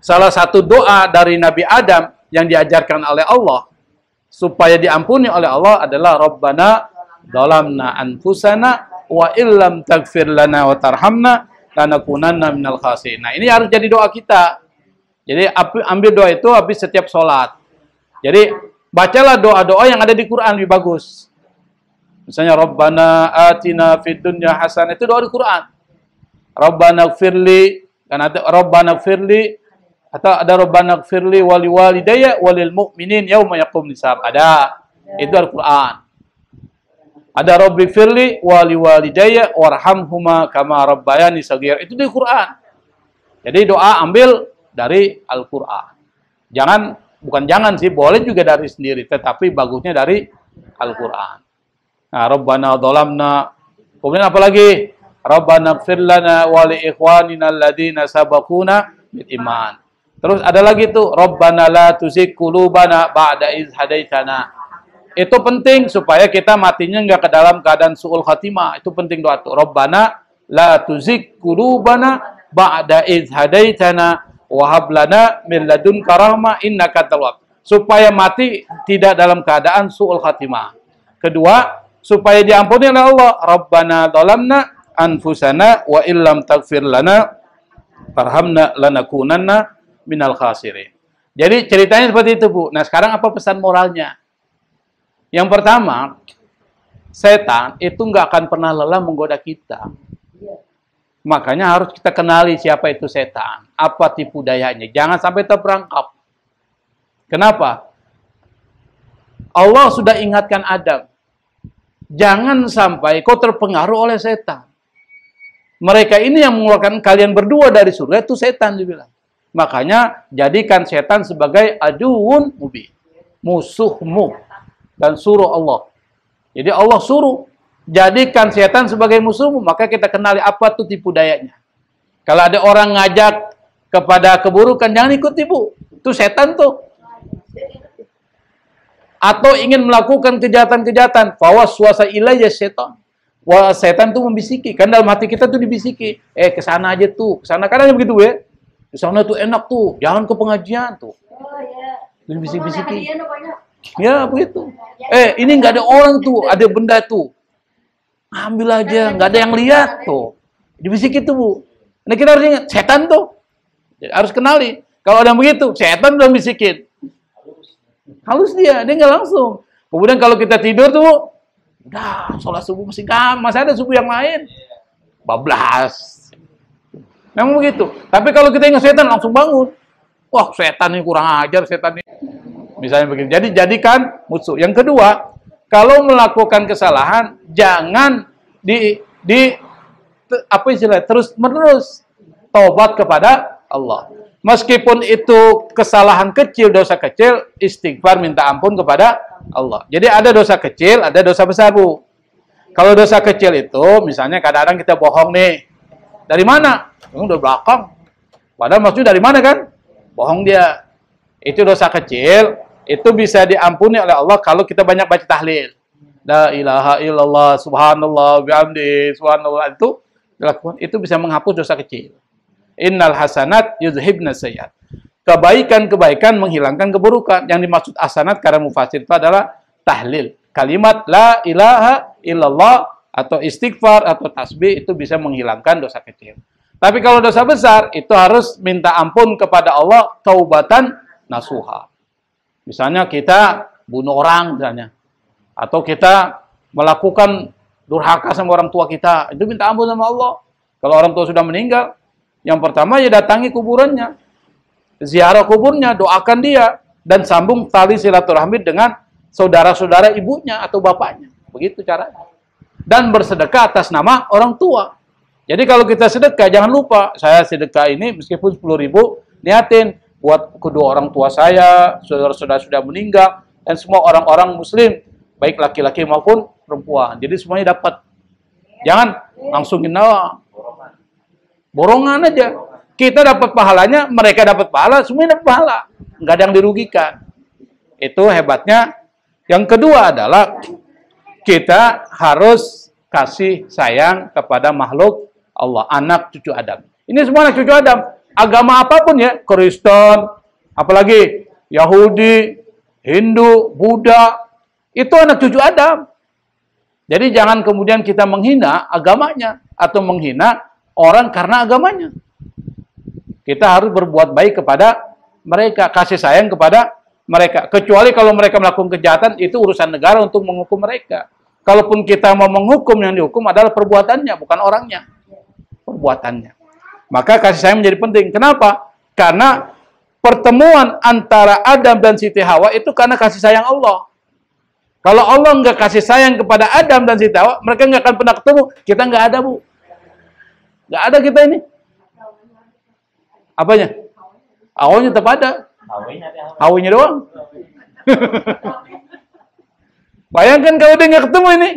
salah satu doa dari Nabi Adam yang diajarkan oleh Allah supaya diampuni oleh Allah adalah Rabbana dhalamna anfusana wa illam taghfir lana wa tarhamna lanakunanna minal khasirin. Nah, ini harus jadi doa kita. Jadi ambil doa itu habis setiap sholat. Jadi bacalah doa-doa yang ada di Quran, lebih bagus. Misalnya Rabbana atina fid dunya hasanah, itu doa di Quran. Rabbana gfirli, kan ada Rabbana gfirli, atau ada Rabbana gfirli wali walidayya walil mu'minin yauma yaqum hisab. Ada. Itu Al-Quran. Ada Rabbi gfirli wali walidayya warhamhuma kama rabbayani shaghira. Itu di Quran. Jadi doa ambil dari Al-Quran. Bukan jangan sih, boleh juga dari sendiri, tetapi bagusnya dari Al-Quran. Nah, Rabbana dhalamna, kemudian apa lagi? Rabbana ighfir lana wa li ikhwanina alladziina sabaquna bil iman. Terus ada lagi tuh, Rabbana la tuzigh qulubana ba'da idh hadaitana. Itu penting supaya kita matinya nggak ke dalam keadaan su'ul khatimah. Itu penting doa tuh. Rabbana la tuzigh qulubana ba'da idh hadaitana wa hab lana min ladunka rahmah innaka tawwab. Supaya mati tidak dalam keadaan su'ul khatimah. Kedua, supaya diampuni oleh Allah. Rabbana dhalamna anfusana wa illam taghfir lana farhamna lanakunanna minal khasirin. Jadi ceritanya seperti itu, Bu. Nah, sekarang apa pesan moralnya? Yang pertama, setan itu nggak akan pernah lelah menggoda kita. Makanya harus kita kenali siapa itu setan, apa tipu dayanya. Jangan sampai terperangkap. Kenapa? Allah sudah ingatkan Adam. Jangan sampai kau terpengaruh oleh setan. Mereka ini yang mengeluarkan kalian berdua dari surga, itu setan dibilang. Makanya jadikan setan sebagai aduun mubin, musuhmu, dan suruh Allah. Jadi Allah suruh jadikan setan sebagai musuhmu, maka kita kenali apa tuh tipu dayanya. Kalau ada orang ngajak kepada keburukan, jangan ikut tipu. Itu setan tuh. Atau ingin melakukan kejahatan-kejahatan, fawaswasa ilayya setan. Wah, setan tuh membisiki. Kan dalam hati kita tuh dibisiki. Kesana aja tuh, kesana. Kan aja begitu ya. Di sana tuh enak tuh, jangan ke pengajian tuh. Oh ya. Dibisik-bisiki. Ya begitu. Ini nggak ada orang tuh, ada benda tuh. Ambil aja, nggak ada yang lihat tuh. Dibisiki tuh, Bu. Nah, kita harus ingat, setan tuh. Harus kenali. Kalau ada yang begitu, setan udah bisikin. Halus dia nggak langsung. Kemudian kalau kita tidur tuh, udah sholat subuh masih ada subuh yang lain. Bablas. Memang begitu. Tapi kalau kita ingat setan, langsung bangun. Wah, setan ini kurang ajar, setan ini. Misalnya begitu. Jadi jadikan musuh. Yang kedua, kalau melakukan kesalahan, jangan terus menerus tobat kepada Allah. Meskipun itu kesalahan kecil, dosa kecil, istighfar minta ampun kepada Allah. Jadi ada dosa kecil, ada dosa besar, Bu. Kalau dosa kecil itu, misalnya kadang-kadang kita bohong nih. Dari mana? Udah belakang. Padahal maksudnya dari mana kan? Bohong dia. Itu dosa kecil. itu bisa diampuni oleh Allah kalau kita banyak baca tahlil. La ilaha illallah, subhanallah, bihamdi, subhanallah, itu dilakukan, itu bisa menghapus dosa kecil. Innal hasanat yuzhibna sayyi'at. Kebaikan-kebaikan menghilangkan keburukan. Yang dimaksud hasanat karena mufassir itu adalah tahlil. Kalimat la ilaha illallah atau istighfar atau tasbih itu bisa menghilangkan dosa kecil. Tapi kalau dosa besar itu harus minta ampun kepada Allah, taubatan nasuha. Misalnya kita bunuh orang misalnya, atau kita melakukan durhaka sama orang tua kita, itu minta ampun sama Allah. Kalau orang tua sudah meninggal, yang pertama ya datangi kuburannya, ziarah kuburnya, doakan dia, dan sambung tali silaturahmi dengan saudara-saudara ibunya atau bapaknya. Begitu caranya. Dan bersedekah atas nama orang tua. Jadi kalau kita sedekah, jangan lupa, saya sedekah ini meskipun 10.000, niatin buat kedua orang tua saya, saudara-saudara sudah meninggal, dan semua orang-orang muslim, baik laki-laki maupun perempuan. Jadi semuanya dapat. Jangan langsungin nawa. Borongan aja. Kita dapat pahalanya, mereka dapat pahala, semuanya dapat pahala. Nggak ada yang dirugikan. Itu hebatnya. Yang kedua adalah kita harus kasih sayang kepada makhluk Allah, anak cucu Adam. Ini semua anak cucu Adam. Agama apapun ya, Kristen, apalagi Yahudi, Hindu, Buddha, itu anak cucu Adam. Jadi jangan kemudian kita menghina agamanya atau menghina orang karena agamanya. Kita harus berbuat baik kepada mereka, kasih sayang kepada mereka. Kecuali kalau mereka melakukan kejahatan, itu urusan negara untuk menghukum mereka. Kalaupun kita mau menghukum, yang dihukum adalah perbuatannya, bukan orangnya. Perbuatannya. Maka kasih sayang menjadi penting. Kenapa? Karena pertemuan antara Adam dan Siti Hawa itu karena kasih sayang Allah. Kalau Allah nggak kasih sayang kepada Adam dan Siti Hawa, mereka nggak akan pernah ketemu. Kita nggak ada, Bu. Nggak ada kita ini. Apanya? Awalnya tetap ada. Hawinya doang. Bayangkan kalau dia nggak ketemu ini.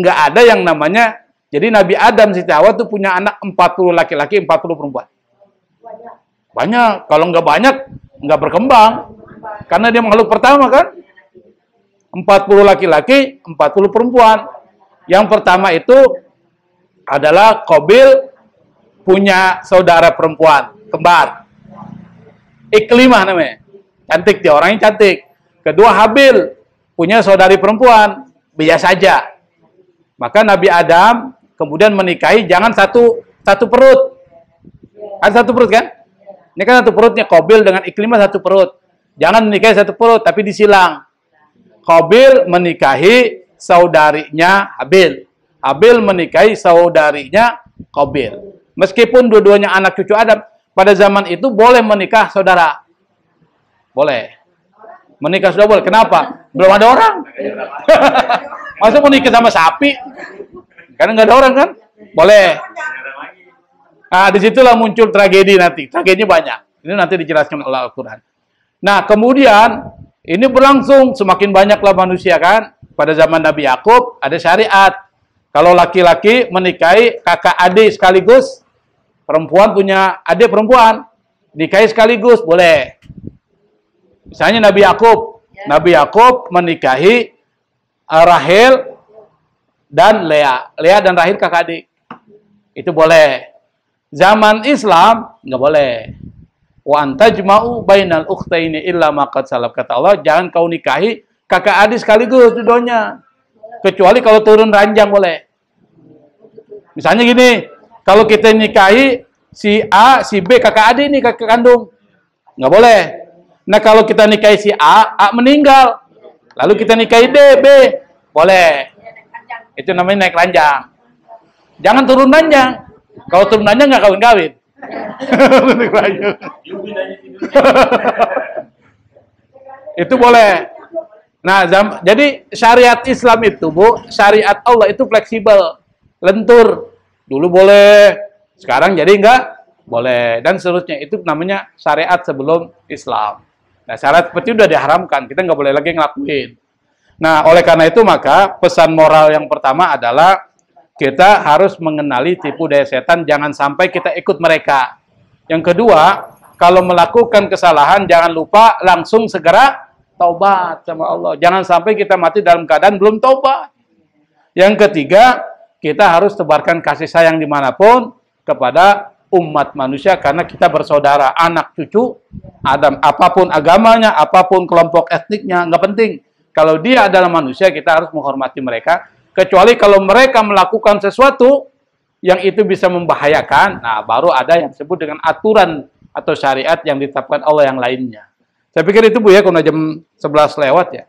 Nggak ada yang namanya. Jadi Nabi Adam, Siti Hawa itu punya anak 40 laki-laki, 40 perempuan. Banyak. Kalau nggak banyak, nggak berkembang. Karena dia makhluk pertama kan. 40 laki-laki, 40 perempuan. Yang pertama itu adalah Qabil punya saudara perempuan, kembar. Iklimah namanya. Cantik dia, orangnya cantik. Kedua Habil punya saudari perempuan, biasa saja. Maka Nabi Adam kemudian menikahi, jangan satu perut. Ada satu perut kan? Ini kan satu perutnya, Qabil dengan Iklimah satu perut. Jangan menikahi satu perut, tapi disilang. Qabil menikahi saudarinya Habil. Habil menikahi saudarinya Qabil. Meskipun dua-duanya anak cucu Adam, pada zaman itu boleh menikah saudara. Boleh. Menikah sudah boleh. Kenapa? Belum ada orang. Masa mau nikah sama sapi? Karena nggak ada orang kan? Boleh. Nah, disitulah muncul tragedi nanti. Tragedinya banyak. Ini nanti dijelaskan oleh Al-Quran. Nah, kemudian ini berlangsung. Semakin banyaklah manusia kan. Pada zaman Nabi Yakub ada syariat. Kalau laki-laki menikahi kakak adik sekaligus, perempuan punya adik perempuan, nikahi sekaligus, boleh. Misalnya Nabi Yakub menikahi Rahel dan Lea. Lea dan Rahel kakak adik. Itu boleh. Zaman Islam nggak boleh. Wa antajma'u bainal ukhtaini illa ma qad salaf, kata Allah, jangan kau nikahi kakak adik sekaligus dua-duanya. Kecuali kalau turun ranjang boleh. Misalnya gini, kalau kita nikahi si A, si B, kakak adik ini kakak kandung, nggak boleh. Nah kalau kita nikahi si A meninggal, lalu kita nikahi B, boleh. Itu namanya naik ranjang. Jangan turun ranjang. Kalau turun ranjang nggak kawin-kawin. Itu boleh. Nah, jadi syariat Islam itu, Bu, syariat Allah itu fleksibel, lentur. Dulu boleh, sekarang jadi enggak boleh, dan seterusnya. Itu namanya syariat sebelum Islam. Nah, syariat seperti itu sudah diharamkan, kita nggak boleh lagi ngelakuin. Nah, oleh karena itu maka pesan moral yang pertama adalah kita harus mengenali tipu daya setan, jangan sampai kita ikut mereka. Yang kedua, kalau melakukan kesalahan jangan lupa langsung segera taubat sama Allah. Jangan sampai kita mati dalam keadaan belum taubat. Yang ketiga, kita harus tebarkan kasih sayang dimanapun kepada umat manusia karena kita bersaudara, anak cucu Adam, apapun agamanya, apapun kelompok etniknya, nggak penting. Kalau dia adalah manusia, kita harus menghormati mereka. Kecuali kalau mereka melakukan sesuatu yang itu bisa membahayakan, nah baru ada yang disebut dengan aturan atau syariat yang ditetapkan Allah yang lainnya. Saya pikir itu Bu ya, kalau jam 11 lewat ya.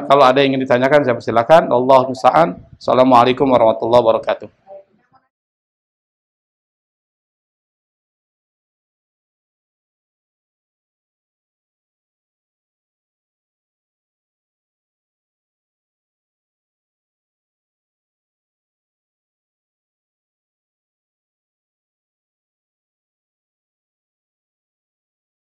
Kalau ada yang ingin ditanyakan, saya persilakan. Allahu musta'an. Assalamualaikum warahmatullahi wabarakatuh.